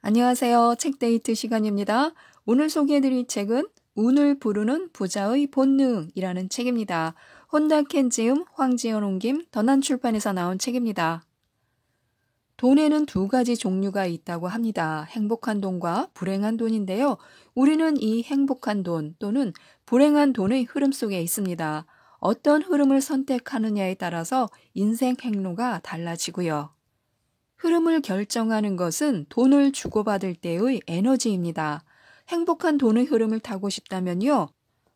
안녕하세요. 책데이트 시간입니다. 오늘 소개해드릴 책은 운을 부르는 부자의 본능이라는 책입니다. 혼다 켄지음, 황지연 옮김, 던한출판에서 나온 책입니다. 돈에는 두 가지 종류가 있다고 합니다. 행복한 돈과 불행한 돈인데요. 우리는 이 행복한 돈 또는 불행한 돈의 흐름 속에 있습니다. 어떤 흐름을 선택하느냐에 따라서 인생 행로가 달라지고요. 흐름을 결정하는 것은 돈을 주고받을 때의 에너지입니다. 행복한 돈의 흐름을 타고 싶다면요.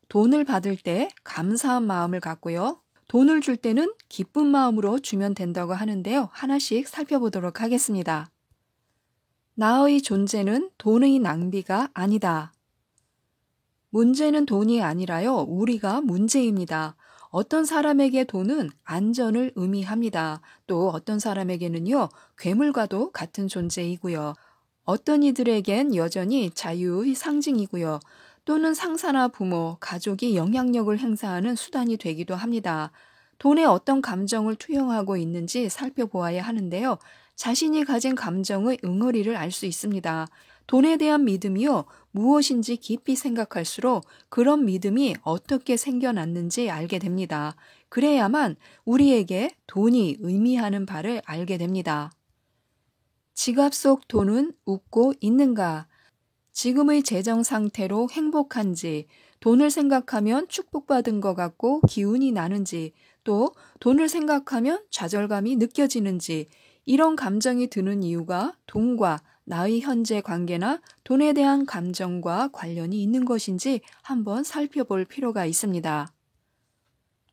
돈을 받을 때 감사한 마음을 갖고요. 돈을 줄 때는 기쁜 마음으로 주면 된다고 하는데요. 하나씩 살펴보도록 하겠습니다. 나의 존재는 돈의 낭비가 아니다. 문제는 돈이 아니라요. 우리가 문제입니다. 어떤 사람에게 돈은 안전을 의미합니다. 또 어떤 사람에게는요, 괴물과도 같은 존재이고요. 어떤 이들에겐 여전히 자유의 상징이고요. 또는 상사나 부모, 가족이 영향력을 행사하는 수단이 되기도 합니다. 돈에 어떤 감정을 투영하고 있는지 살펴보아야 하는데요. 자신이 가진 감정의 응어리를 알 수 있습니다. 돈에 대한 믿음이요, 무엇인지 깊이 생각할수록 그런 믿음이 어떻게 생겨났는지 알게 됩니다. 그래야만 우리에게 돈이 의미하는 바를 알게 됩니다. 지갑 속 돈은 웃고 있는가? 지금의 재정 상태로 행복한지, 돈을 생각하면 축복받은 것 같고 기운이 나는지, 또 돈을 생각하면 좌절감이 느껴지는지, 이런 감정이 드는 이유가 돈과 나의 현재 관계나 돈에 대한 감정과 관련이 있는 것인지 한번 살펴볼 필요가 있습니다.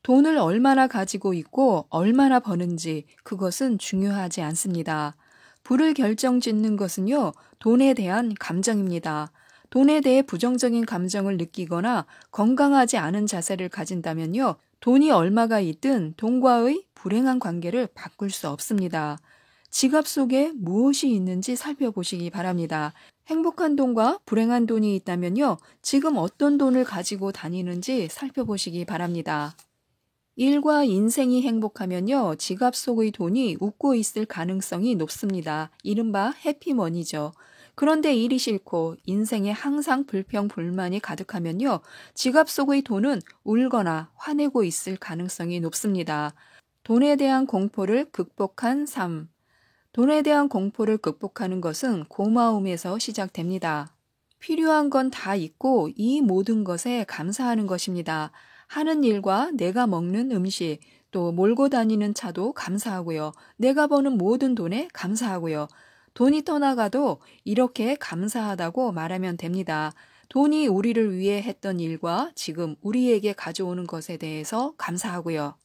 돈을 얼마나 가지고 있고 얼마나 버는지 그것은 중요하지 않습니다. 부를 결정짓는 것은요, 돈에 대한 감정입니다. 돈에 대해 부정적인 감정을 느끼거나 건강하지 않은 자세를 가진다면요, 돈이 얼마가 있든 돈과의 불행한 관계를 바꿀 수 없습니다. 지갑 속에 무엇이 있는지 살펴보시기 바랍니다. 행복한 돈과 불행한 돈이 있다면요, 지금 어떤 돈을 가지고 다니는지 살펴보시기 바랍니다. 일과 인생이 행복하면요, 지갑 속의 돈이 웃고 있을 가능성이 높습니다. 이른바 해피머니죠. 그런데 일이 싫고 인생에 항상 불평, 불만이 가득하면요, 지갑 속의 돈은 울거나 화내고 있을 가능성이 높습니다. 돈에 대한 공포를 극복한 삶. 돈에 대한 공포를 극복하는 것은 고마움에서 시작됩니다. 필요한 건 다 있고 이 모든 것에 감사하는 것입니다. 하는 일과 내가 먹는 음식, 또 몰고 다니는 차도 감사하고요. 내가 버는 모든 돈에 감사하고요. 돈이 떠나가도 이렇게 감사하다고 말하면 됩니다. 돈이 우리를 위해 했던 일과 지금 우리에게 가져오는 것에 대해서 감사하고요.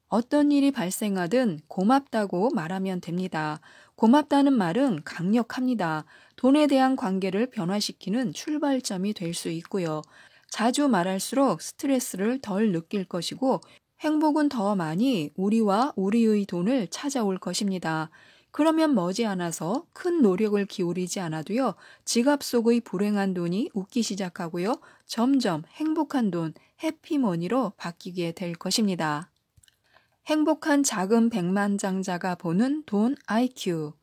어떤 일이 발생하든 고맙다고 말하면 됩니다. 고맙다는 말은 강력합니다. 돈에 대한 관계를 변화시키는 출발점이 될 수 있고요. 자주 말할수록 스트레스를 덜 느낄 것이고 행복은 더 많이 우리와 우리의 돈을 찾아올 것입니다. 그러면 머지않아서 큰 노력을 기울이지 않아도요, 지갑 속의 불행한 돈이 웃기 시작하고요, 점점 행복한 돈, 해피머니로 바뀌게 될 것입니다. 행복한 작은 백만장자가 보는 돈 IQ.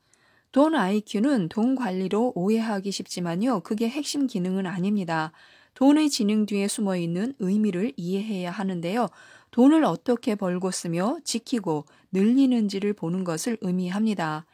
돈 IQ는 돈 관리로 오해하기 쉽지만요, 그게 핵심 기능은 아닙니다. 돈의 지능 뒤에 숨어 있는 의미를 이해해야 하는데요. 돈을 어떻게 벌고 쓰며 지키고 늘리는지를 보는 것을 의미합니다.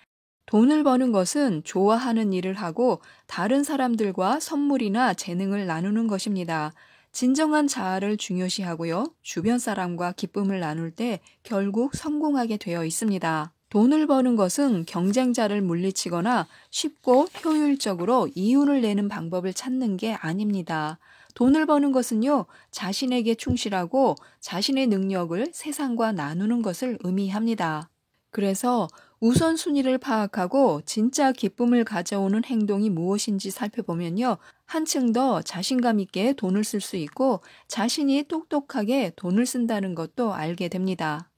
돈을 버는 것은 좋아하는 일을 하고 다른 사람들과 선물이나 재능을 나누는 것입니다. 진정한 자아를 중요시하고요. 주변 사람과 기쁨을 나눌 때 결국 성공하게 되어 있습니다. 돈을 버는 것은 경쟁자를 물리치거나 쉽고 효율적으로 이윤을 내는 방법을 찾는 게 아닙니다. 돈을 버는 것은요, 자신에게 충실하고 자신의 능력을 세상과 나누는 것을 의미합니다. 그래서 우선순위를 파악하고 진짜 기쁨을 가져오는 행동이 무엇인지 살펴보면요, 한층 더 자신감 있게 돈을 쓸 수 있고 자신이 똑똑하게 돈을 쓴다는 것도 알게 됩니다.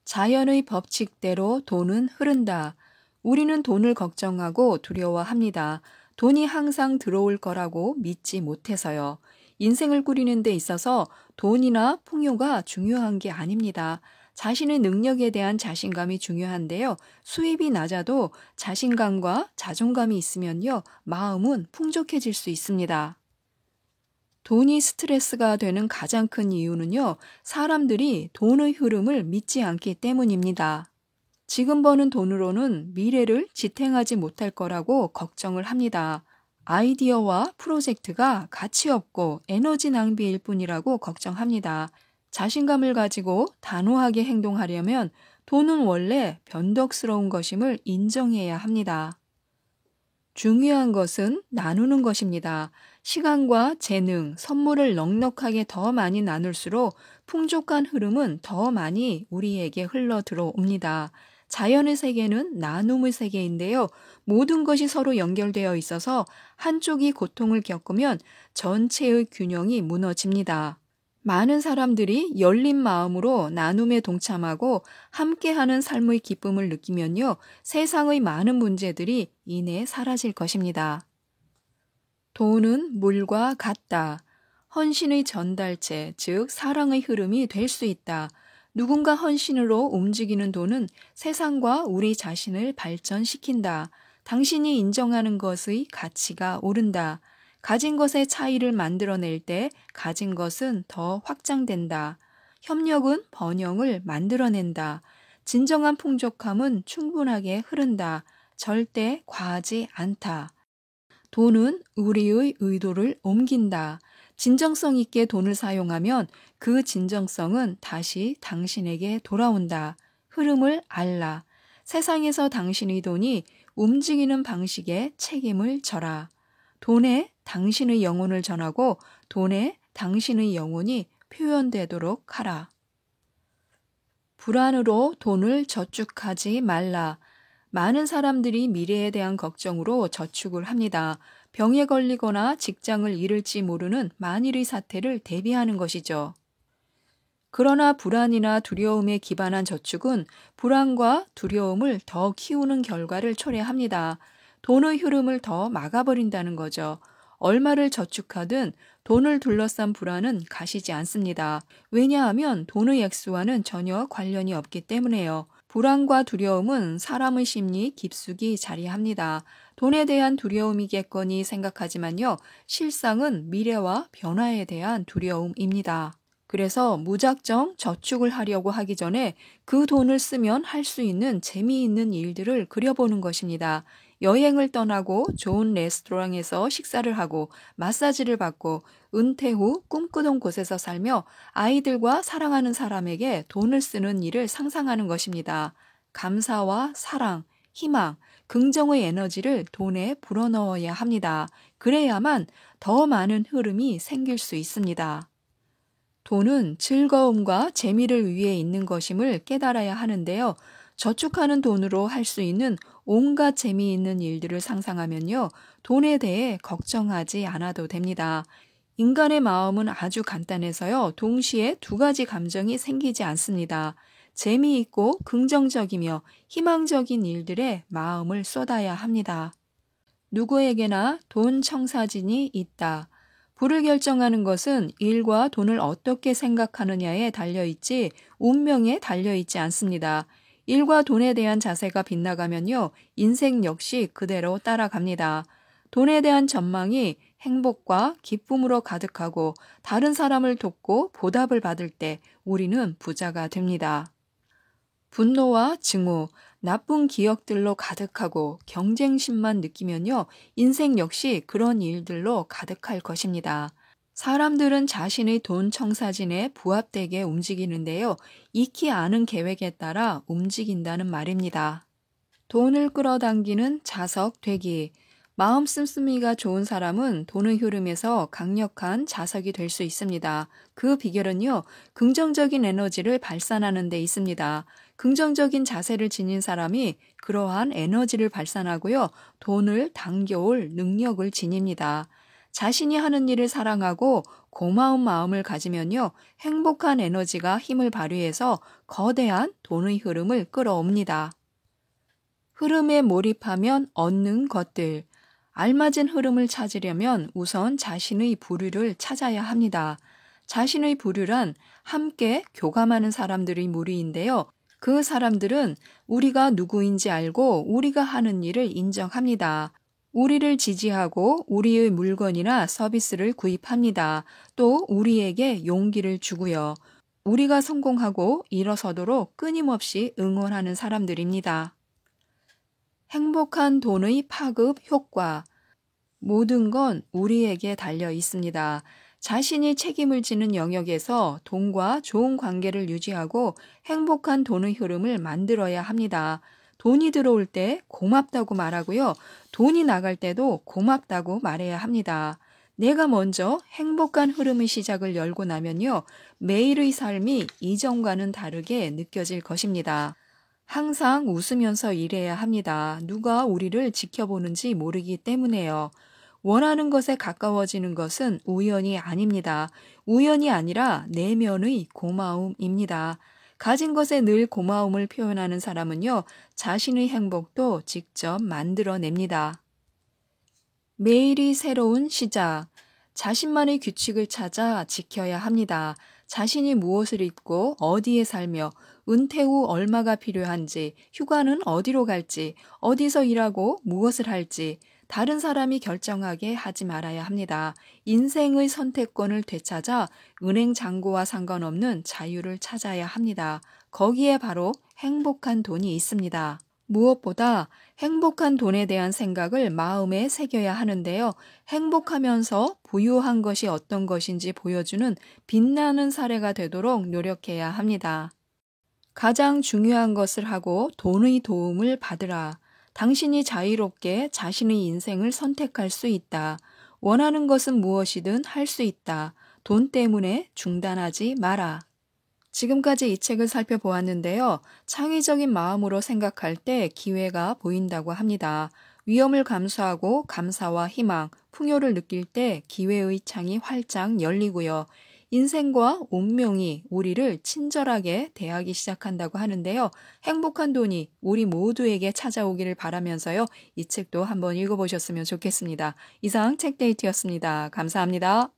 자연의 법칙대로 돈은 흐른다. 우리는 돈을 걱정하고 두려워합니다. 돈이 항상 들어올 거라고 믿지 못해서요. 인생을 꾸리는 데 있어서 돈이나 풍요가 중요한 게 아닙니다. 자신의 능력에 대한 자신감이 중요한데요. 수입이 낮아도 자신감과 자존감이 있으면요, 마음은 풍족해질 수 있습니다. 돈이 스트레스가 되는 가장 큰 이유는요, 사람들이 돈의 흐름을 믿지 않기 때문입니다. 지금 버는 돈으로는 미래를 지탱하지 못할 거라고 걱정을 합니다. 아이디어와 프로젝트가 가치 없고 에너지 낭비일 뿐이라고 걱정합니다. 자신감을 가지고 단호하게 행동하려면 돈은 원래 변덕스러운 것임을 인정해야 합니다. 중요한 것은 나누는 것입니다. 시간과 재능, 선물을 넉넉하게 더 많이 나눌수록 풍족한 흐름은 더 많이 우리에게 흘러 들어옵니다. 자연의 세계는 나눔의 세계인데요. 모든 것이 서로 연결되어 있어서 한쪽이 고통을 겪으면 전체의 균형이 무너집니다. 많은 사람들이 열린 마음으로 나눔에 동참하고 함께하는 삶의 기쁨을 느끼면요, 세상의 많은 문제들이 이내 사라질 것입니다. 돈은 물과 같다. 헌신의 전달체, 즉 사랑의 흐름이 될 수 있다. 누군가 헌신으로 움직이는 돈은 세상과 우리 자신을 발전시킨다. 당신이 인정하는 것의 가치가 오른다. 가진 것의 차이를 만들어낼 때 가진 것은 더 확장된다. 협력은 번영을 만들어낸다. 진정한 풍족함은 충분하게 흐른다. 절대 과하지 않다. 돈은 우리의 의도를 옮긴다. 진정성 있게 돈을 사용하면 그 진정성은 다시 당신에게 돌아온다. 흐름을 알라. 세상에서 당신의 돈이 움직이는 방식에 책임을 져라. 돈에 당신의 영혼을 전하고 돈에 당신의 영혼이 표현되도록 하라. 불안으로 돈을 저축하지 말라. 많은 사람들이 미래에 대한 걱정으로 저축을 합니다. 병에 걸리거나 직장을 잃을지 모르는 만일의 사태를 대비하는 것이죠. 그러나 불안이나 두려움에 기반한 저축은 불안과 두려움을 더 키우는 결과를 초래합니다. 돈의 흐름을 더 막아버린다는 거죠. 얼마를 저축하든 돈을 둘러싼 불안은 가시지 않습니다. 왜냐하면 돈의 액수와는 전혀 관련이 없기 때문에요. 불안과 두려움은 사람의 심리 깊숙이 자리합니다. 돈에 대한 두려움이겠거니 생각하지만요, 실상은 미래와 변화에 대한 두려움입니다. 그래서 무작정 저축을 하려고 하기 전에 그 돈을 쓰면 할 수 있는 재미있는 일들을 그려보는 것입니다. 여행을 떠나고 좋은 레스토랑에서 식사를 하고 마사지를 받고 은퇴 후 꿈꾸던 곳에서 살며 아이들과 사랑하는 사람에게 돈을 쓰는 일을 상상하는 것입니다. 감사와 사랑, 희망, 긍정의 에너지를 돈에 불어넣어야 합니다. 그래야만 더 많은 흐름이 생길 수 있습니다. 돈은 즐거움과 재미를 위해 있는 것임을 깨달아야 하는데요. 저축하는 돈으로 할 수 있는 온갖 재미있는 일들을 상상하면요, 돈에 대해 걱정하지 않아도 됩니다. 인간의 마음은 아주 간단해서요, 동시에 두 가지 감정이 생기지 않습니다. 재미있고 긍정적이며 희망적인 일들에 마음을 쏟아야 합니다. 누구에게나 돈 청사진이 있다. 부를 결정하는 것은 일과 돈을 어떻게 생각하느냐에 달려있지 운명에 달려있지 않습니다. 일과 돈에 대한 자세가 빗나가면요, 인생 역시 그대로 따라갑니다. 돈에 대한 전망이 행복과 기쁨으로 가득하고 다른 사람을 돕고 보답을 받을 때 우리는 부자가 됩니다. 분노와 증오, 나쁜 기억들로 가득하고 경쟁심만 느끼면요, 인생 역시 그런 일들로 가득할 것입니다. 사람들은 자신의 돈 청사진에 부합되게 움직이는데요, 익히 아는 계획에 따라 움직인다는 말입니다. 돈을 끌어당기는 자석 되기. 마음 씀씀이가 좋은 사람은 돈의 흐름에서 강력한 자석이 될 수 있습니다. 그 비결은요, 긍정적인 에너지를 발산하는 데 있습니다. 긍정적인 자세를 지닌 사람이 그러한 에너지를 발산하고요, 돈을 당겨올 능력을 지닙니다. 자신이 하는 일을 사랑하고 고마운 마음을 가지면요, 행복한 에너지가 힘을 발휘해서 거대한 돈의 흐름을 끌어옵니다. 흐름에 몰입하면 얻는 것들. 알맞은 흐름을 찾으려면 우선 자신의 부류를 찾아야 합니다. 자신의 부류란 함께 교감하는 사람들의 무리인데요. 그 사람들은 우리가 누구인지 알고 우리가 하는 일을 인정합니다. 우리를 지지하고 우리의 물건이나 서비스를 구입합니다. 또 우리에게 용기를 주고요. 우리가 성공하고 일어서도록 끊임없이 응원하는 사람들입니다. 행복한 돈의 파급 효과. 모든 건 우리에게 달려 있습니다. 자신이 책임을 지는 영역에서 돈과 좋은 관계를 유지하고 행복한 돈의 흐름을 만들어야 합니다. 돈이 들어올 때 고맙다고 말하고요. 돈이 나갈 때도 고맙다고 말해야 합니다. 내가 먼저 행복한 흐름의 시작을 열고 나면요. 매일의 삶이 이전과는 다르게 느껴질 것입니다. 항상 웃으면서 일해야 합니다. 누가 우리를 지켜보는지 모르기 때문에요. 원하는 것에 가까워지는 것은 우연이 아닙니다. 우연이 아니라 내면의 고마움입니다. 가진 것에 늘 고마움을 표현하는 사람은요, 자신의 행복도 직접 만들어냅니다. 매일이 새로운 시작. 자신만의 규칙을 찾아 지켜야 합니다. 자신이 무엇을 입고 어디에 살며 은퇴 후 얼마가 필요한지, 휴가는 어디로 갈지, 어디서 일하고 무엇을 할지 다른 사람이 결정하게 하지 말아야 합니다. 인생의 선택권을 되찾아 은행 잔고와 상관없는 자유를 찾아야 합니다. 거기에 바로 행복한 돈이 있습니다. 무엇보다 행복한 돈에 대한 생각을 마음에 새겨야 하는데요. 행복하면서 부유한 것이 어떤 것인지 보여주는 빛나는 사례가 되도록 노력해야 합니다. 가장 중요한 것을 하고 돈의 도움을 받으라. 당신이 자유롭게 자신의 인생을 선택할 수 있다. 원하는 것은 무엇이든 할 수 있다. 돈 때문에 중단하지 마라. 지금까지 이 책을 살펴보았는데요. 창의적인 마음으로 생각할 때 기회가 보인다고 합니다. 위험을 감수하고 감사와 희망, 풍요를 느낄 때 기회의 창이 활짝 열리고요. 인생과 운명이 우리를 친절하게 대하기 시작한다고 하는데요. 행복한 돈이 우리 모두에게 찾아오기를 바라면서요. 이 책도 한번 읽어보셨으면 좋겠습니다. 이상 책데이트였습니다. 감사합니다.